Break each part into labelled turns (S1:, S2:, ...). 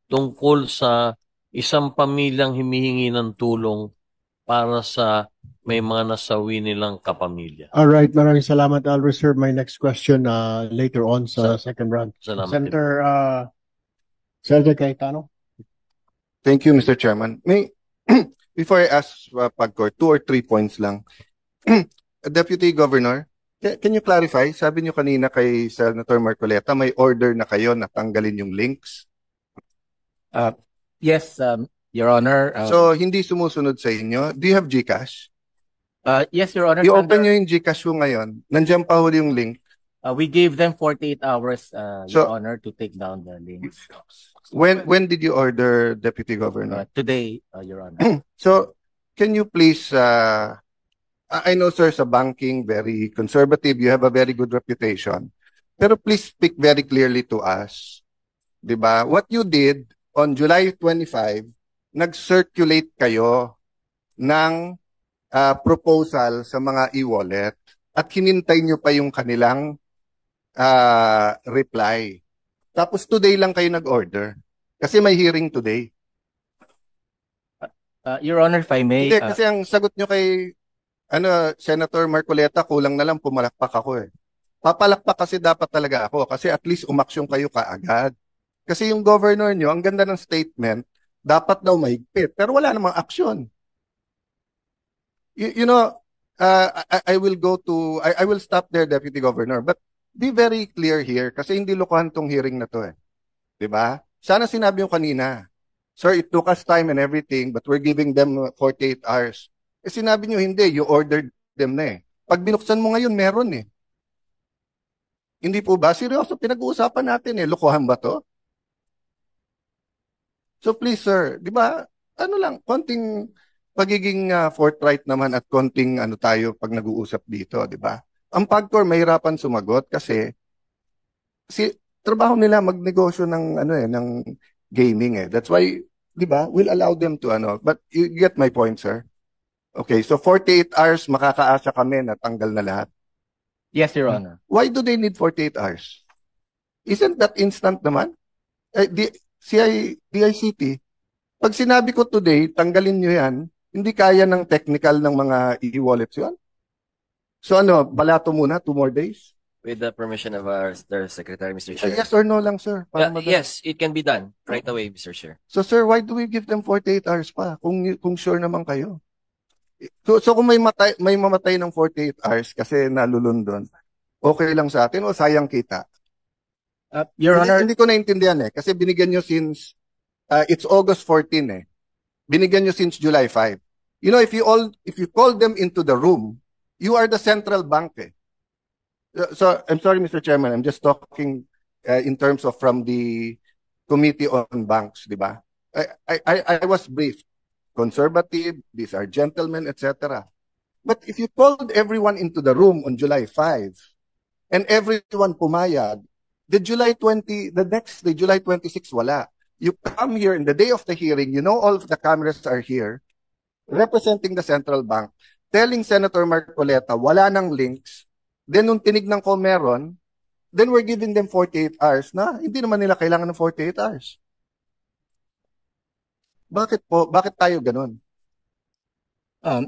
S1: tungkol sa isang pamilyang humihingi ng tulong para sa may mga nasawi nilang kapamilya.
S2: All right, maraming salamat. I'll reserve my next question later on sa
S1: Sa,
S2: second round.
S1: salamat din.
S2: Senator Cayetano.
S3: Thank you, Mr. Chairman. Before I ask Pagcor, 2 or 3 points lang. Deputy Governor, can you clarify? Sabi niyo kanina kay Senator Marcoleta, may order na kayo na tanggalin yung links.
S4: Yes, Your Honor.
S3: So, hindi sumusunod sa inyo. Do you have GCash?
S4: Yes, Your Honor.
S3: I-open nyo yung GCash mo ngayon. Nandiyan pa huli yung link.
S4: We gave them 48 hours,
S3: So,
S4: Your Honor, to take down the links.
S3: When did you order, Deputy Governor?
S4: Today, Your Honor.
S3: So, can you please, I know, sir, sa banking, very conservative, you have a very good reputation. Pero please speak very clearly to us. Diba? What you did on July 25, nag-circulate kayo ng proposal sa mga e-wallet at hinintay nyo pa yung kanilang reply. Tapos today lang kayo nag-order. Kasi may hearing today.
S4: Your Honor, if I may...
S3: Hindi, kasi ang sagot nyo kay Senator Marcoleta, kulang na lang pumalakpak ako eh. Papalakpak kasi dapat talaga ako kasi at least umaksyon kayo kaagad. Kasi yung governor nyo, ang ganda ng statement, dapat daw mahigpit. Pero wala namang aksyon. You know, I will stop there, Deputy Governor. But be very clear here kasi hindi lokohan tong hearing na to eh. Diba? Sana sinabi yung kanina, sir, it took us time and everything, but we're giving them 48 hours. Eh sinabi nyo hindi, you ordered them na eh. Pag binuksan mo ngayon, meron eh. Hindi po ba? Seryoso, pinag-uusapan natin eh. Lokohan ba to? So please sir, di ba, ano lang, konting pagiging forthright naman at konting ano tayo pag nag-uusap dito, di ba? Ang Pagcor mahirapan sumagot kasi trabaho nila magnegosyo ng ano eh, ng gaming eh. That's why, di ba, we'll allow them to ano. But you get my point, sir. Okay, so 48 hours makakaasa kami na tanggal na lahat.
S4: Yes, Your Honor.
S3: Why do they need 48 hours? Isn't that instant naman? DICT, pag sinabi ko today, tanggalin nyo yan, hindi kaya ng technical ng mga e-wallets yun. So ano, balato muna, 2 more days?
S5: With the permission of our Secretary, Mr. Chair.
S3: Yes or no lang, sir?
S5: Yes, it can be done right away, Mr. Chair.
S3: So sir, why do we give them 48 hours pa? Kung sure naman kayo. So kung may mamatay ng 48 hours kasi nalulundon, okay lang sa atin o sayang kita?
S4: Your Honor,
S3: hindi ko naintindihan eh. Kasi binigyan nyo since, it's August 14 eh. Binigyan nyo since July 5. You know, if you call them into the room, you are the central bank eh. So, I'm sorry, Mr. Chairman, I'm just talking in terms of from the Committee on Banks, di ba? I was briefed. Conservative, these are gentlemen, etc. But if you called everyone into the room on July 5 and everyone pumayag, the next day, July 26, wala. You come here in the day of the hearing, you know all of the cameras are here, representing the central bank, telling Senator Marcoleta, wala nang links, then nung tinignan ko meron, then we're giving them 48 hours na, hindi naman nila kailangan ng 48 hours. Bakit po? Bakit tayo ganun?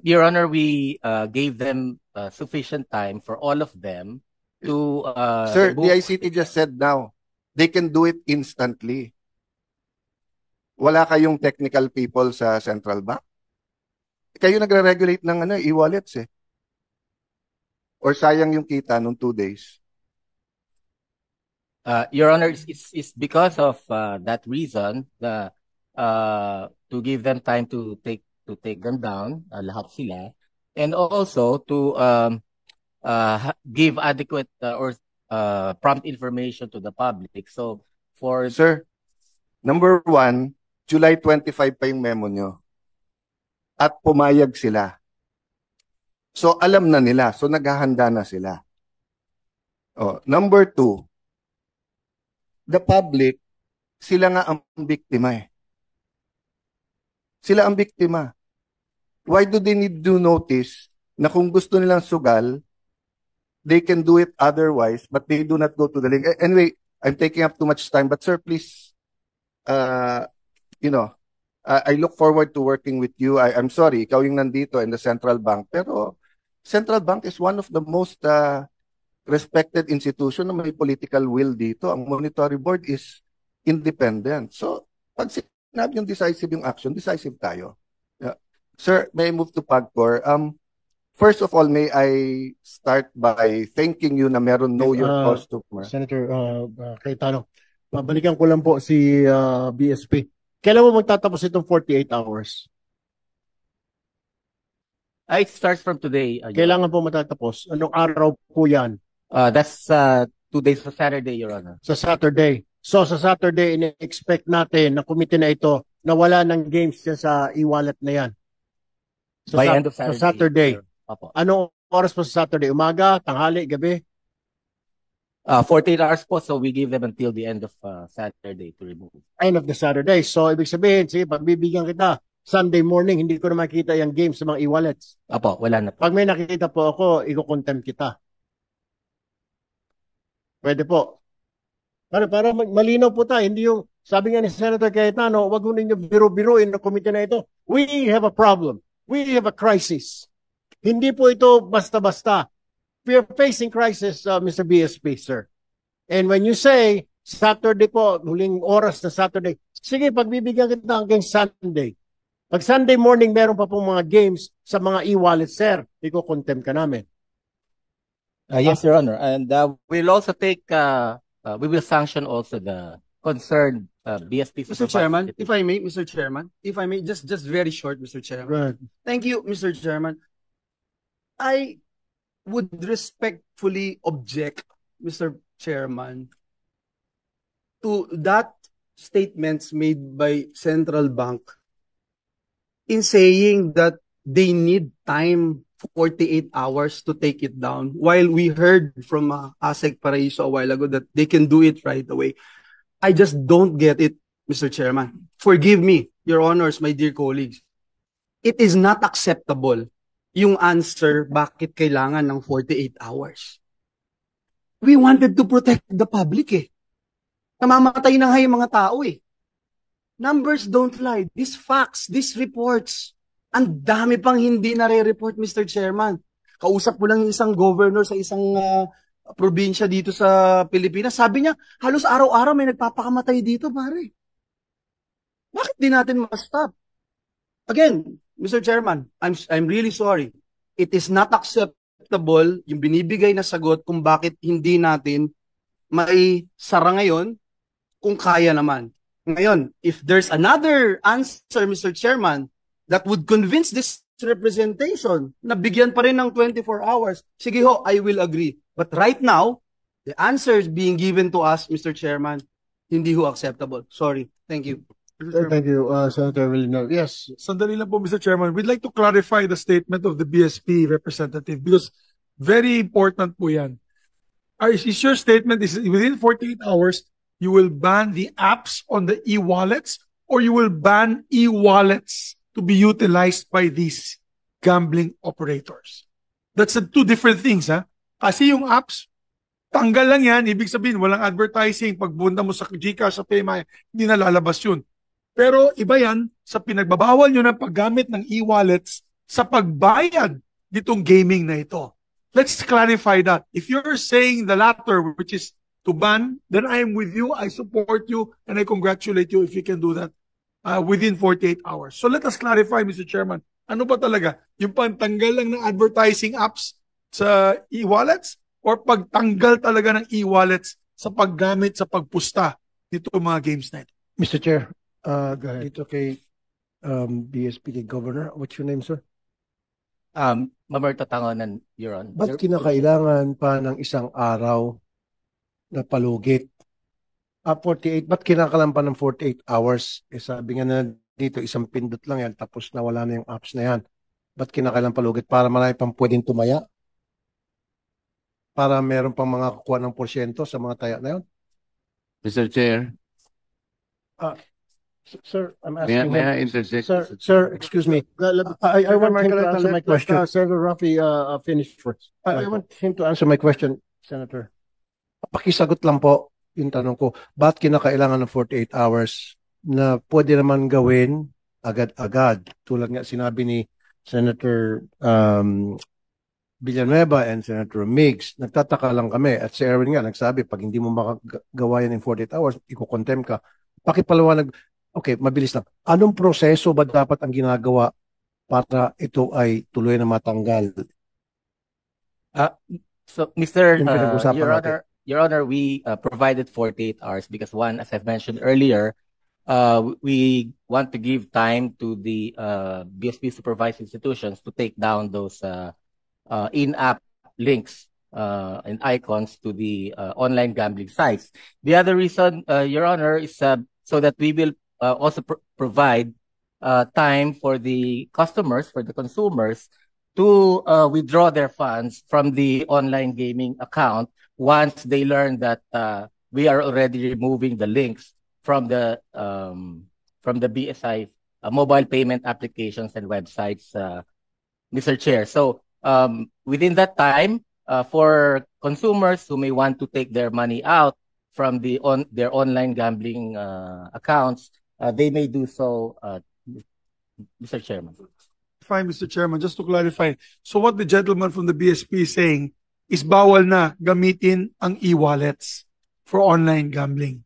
S4: Your Honor, we gave them sufficient time for all of them to...
S3: Sir, the ICT just said now, they can do it instantly. Wala kayong technical people sa central bank? Kayo nagre-regulate ng e-wallets eh. Or sayang yung kita nung 2 days?
S4: Your Honor, it's because of that reason to give them time to take them down, lahat sila, and also to give adequate or prompt information to the public. So for
S3: Sir, number 1, July 25 pa yung memo nyo. At pumayag sila. So alam na nila, so naghahanda na sila. Oh, number 2, the public, sila nga ang biktima eh. Sila ang biktima. Why do they need to notice na kung gusto nilang sugal, they can do it otherwise, but they do not go to the link. Anyway, I'm taking up too much time, but sir, please, you know, I look forward to working with you. I'm sorry, ikaw yung nandito in the central bank, pero central bank is one of the most respected institution na may political will dito. Ang monetary board is independent. So, pag sinabi yung decisive yung action, decisive tayo. Yeah. Sir, may I move to PAGCOR? First of all, may I start by thanking you na meron know your customer.
S2: Senator Cayetano, babalikan ko lang po si BSP. Kailan mo magtatapos itong 48 hours?
S4: It starts from today.
S2: Kailangan po matatapos. Anong araw po yan?
S4: That's 2 days sa Saturday, Your Honor.
S2: Sa Saturday. So sa Saturday, in-expect natin na committee na ito na wala ng games yan sa e-wallet na yan.
S4: By end of Saturday.
S2: Sa Saturday.
S4: Opo.
S2: Anong oras po sa Saturday? Umaga, tanghali, gabi?
S4: 48 hours po, so we give them until the end of Saturday to remove.
S2: End of the Saturday. So ibig sabihin, sige, pagbibigyan kita, Sunday morning, hindi ko na makita yung games sa mga e-wallets.
S4: Opo, wala na po.
S2: Pag may nakikita po ako, i-contempt kita. Pwede po. Para malinaw po tayo, hindi yung, sabi nga ni Senator Cayetano, wag mo ninyo biro-biruin na komite na ito. We have a problem. We have a crisis. Hindi po ito basta-basta. We are facing crisis, Mr. BSP, sir. And when you say, Saturday po, huling oras na Saturday, sige, pagbibigyan kita hanggang Sunday. Pag Sunday morning, meron pa pong mga games sa mga e-wallet, sir. Iko-contempt ka namin.
S4: Yes, Your Honor. And we'll also take, we will sanction also the concerned BSP.
S6: Mr. Chairman, if I may, Mr. Chairman, if I may, just very short, Mr. Chairman.
S2: Right.
S6: Thank you, Mr. Chairman. I would respectfully object, Mr. Chairman, to that statements made by Central Bank in saying that they need time 48 hours to take it down, while we heard from ASEC Paraiso a while ago that they can do it right away. I just don't get it, Mr. Chairman. Forgive me, Your Honors, my dear colleagues. It is not acceptable yung answer bakit kailangan ng 48 hours. We wanted to protect the public eh. Namamatay na nga yung mga tao eh. Numbers don't lie. These facts, these reports, ang dami pang hindi nare-report, Mr. Chairman. Kausap ko lang yung isang governor sa isang probinsya dito sa Pilipinas. Sabi niya, halos araw-araw may nagpapakamatay dito, pare. Bakit di natin ma-stop? Again, Mr. Chairman, I'm really sorry. It is not acceptable yung binibigay na sagot kung bakit hindi natin mai sara ngayon kung kaya naman. Ngayon, if there's another answer, Mr. Chairman, that would convince this representation na bigyan pa rin ng 24 hours, sige ho, I will agree. But right now, the answers being given to us, Mr. Chairman, hindi ho acceptable. Sorry. Thank you.
S2: Thank you, Senator Villanueva. Yes.
S7: Sandali lang po, Mr. Chairman. We'd like to clarify the statement of the BSP representative because very important po yan. Is your statement is within 48 hours, you will ban the apps on the e-wallets or you will ban e-wallets to be utilized by these gambling operators? That's two different things, ha? Kasi yung apps, tanggal lang yan. Ibig sabihin, walang advertising. Pag punta mo sa GCash, sa PayMaya, hindi na lalabas yun. Pero iba yan sa pinagbabawal nyo ng paggamit ng e-wallets sa pagbayad nitong gaming na ito. Let's clarify that. If you're saying the latter, which is to ban, then I am with you, I support you, and I congratulate you if you can do that within 48 hours. So let us clarify, Mr. Chairman, ano ba talaga? Yung pagtanggal lang ng advertising apps sa e-wallets or pagtanggal talaga ng e-wallets sa paggamit, sa pagpusta nito mga games na ito?
S2: Mr. Chair, go ahead. Dito kay BSP, the Governor. What's your name, sir?
S4: Mamerto Tangonan, Your Honor.
S2: Ba't kinakailangan pa ng isang araw na palugit? 48, ba't kinakailangan pa ng 48 hours? Eh, sabi nga na dito, isang pindot lang yan, tapos nawala na yung apps na yan. Ba't kinakailangan palugit? Para marami pang pwedeng tumaya? Para meron pang mga kukuha ng porsyento sa mga taya na yun?
S8: Mr. Chair,
S2: Sir, I'm
S8: may
S2: asking
S8: I
S2: him.
S8: interject?
S2: Sir, excuse me. I want him to answer my question. Senator Rafi, finish first. I want him to answer my question, Senator. Pakisagot lang po yung tanong ko. Ba't kinakailangan ng 48 hours na pwede naman gawin agad-agad. Tulad nga sinabi ni Senator Villanueva and Senator Migs, nagtataka lang kami. At si Erwin nga nagsabi, pag hindi mo makagawa yan in 48 hours, iko-contempt ka. Pakipaliwanag, okay, mabilis lang. Anong proseso ba dapat ang ginagawa para ito ay tuloy na matanggal?
S4: So, Mr.
S2: Yung pinag-usapan
S4: Your
S2: natin.
S4: Your Honor, we provided 48 hours because one, as I've mentioned earlier, we want to give time to the BSP supervised institutions to take down those in-app links and icons to the online gambling sites. The other reason, Your Honor, is so that we will also provide time for the customers, for the consumers, to withdraw their funds from the online gaming account once they learn that we are already removing the links from the BSI mobile payment applications and websites, Mr. Chair. So within that time, for consumers who may want to take their money out from their online gambling accounts, they may do so, Mr. Chairman.
S7: Fine, Mr. Chairman, just to clarify. So what the gentleman from the BSP is saying is bawal na gamitin ang e-wallets for online gambling.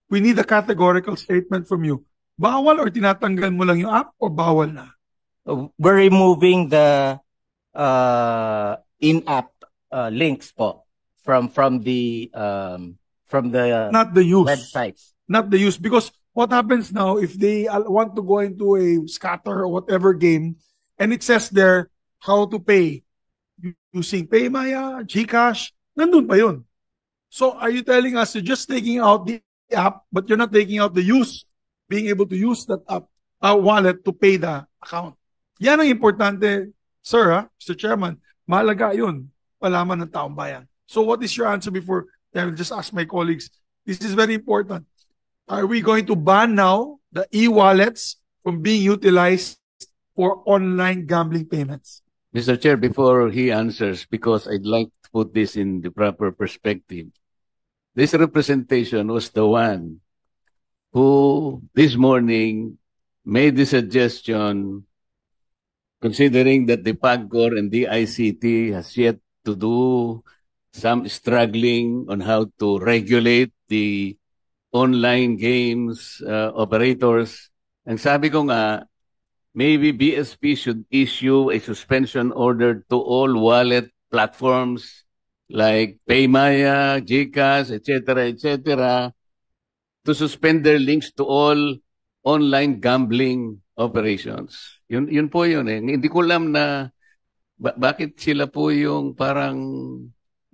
S7: We need a categorical statement from you. Bawal or tinatanggal mo lang yung app or bawal na?
S4: We're removing the in-app links po from the
S7: Not the use.
S4: websites.
S7: Not the use. Because what happens now if they want to go into a scatter or whatever game and it says there how to pay using PayMaya, GCash, nandun pa yun. So are you telling us you're just taking out the app but you're not taking out the use, being able to use that app, wallet to pay the account? Yan ang importante, sir, Mr. Chairman. Mahalaga yun, malaman ng taong bayan. So what is your answer before I will just ask my colleagues? This is very important. Are we going to ban now the e-wallets from being utilized for online gambling payments?
S8: Mr. Chair, before he answers, because I'd like to put this in the proper perspective, this representation was the one who this morning made the suggestion, considering that the PAGCOR and the ICT has yet to do some struggling on how to regulate the online games operators. Ang sabi ko nga, maybe BSP should issue a suspension order to all wallet platforms like PayMaya, GCash, etc., to suspend their links to all online gambling operations. Yun po yun eh. Hindi ko alam na bakit sila po yung parang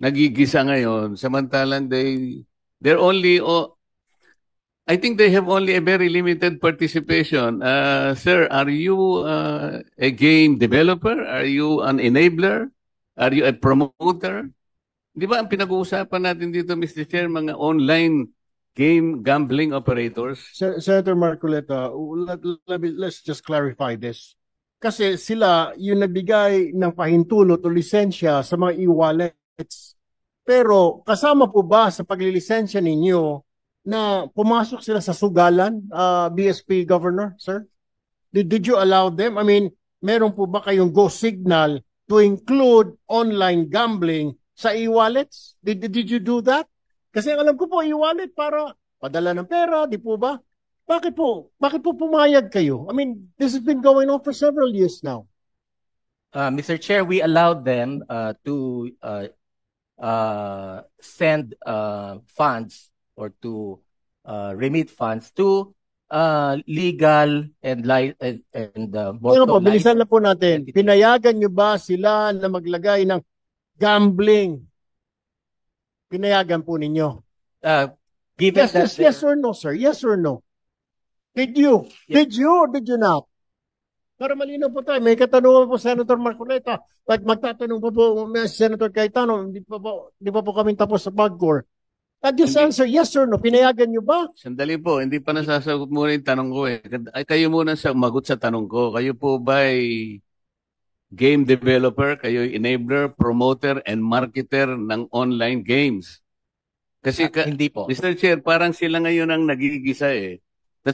S8: nagigisa ngayon samantalang they're only I think they have only a very limited participation. Sir, are you a game developer? Are you an enabler? Are you a promoter? Di ba ang pinag-uusapan natin dito, Mr. Chair, mga online game gambling operators?
S2: Senator Marcoleta, let's just clarify this. Kasi sila yung nagbigay ng pahintulot o lisensya sa mga e-wallets. Pero kasama po ba sa paglilisensya ninyo na pumasok sila sa sugalan, BSP Governor, sir? Did you allow them? I mean, meron po ba kayong go signal to include online gambling sa e-wallets? Did you do that? Kasi alam ko po, e-wallet para padala ng pera, di po ba? Bakit po pumayag kayo? I mean, this has been going on for several years now.
S4: Mr. Chair, we allowed them to send funds or to remit funds to legal and
S2: Ano po, bilisan na po natin. Pinayagan nyo ba sila na maglagay ng gambling? Pinayagan po ninyo?
S4: Given
S2: Yes or no, sir? Yes or no? Did you?
S4: Yes.
S2: Did you not? Para malinaw po tayo. May katanungan po Senator Marcoleta. Magtatanong po Senator Cayetano, di pa po kami tapos sa PAGCOR. Just answer yes or no. Pinayagan nyo ba?
S8: Sandali po, hindi pa nasasagot muna yung tanong ko eh. Kayo muna magot sa tanong ko. Kayo po ba ay game developer? Kayo enabler, promoter, and marketer ng online games? Kasi
S4: hindi po.
S8: Mr. Chair, parang sila ngayon ang nagigisa eh.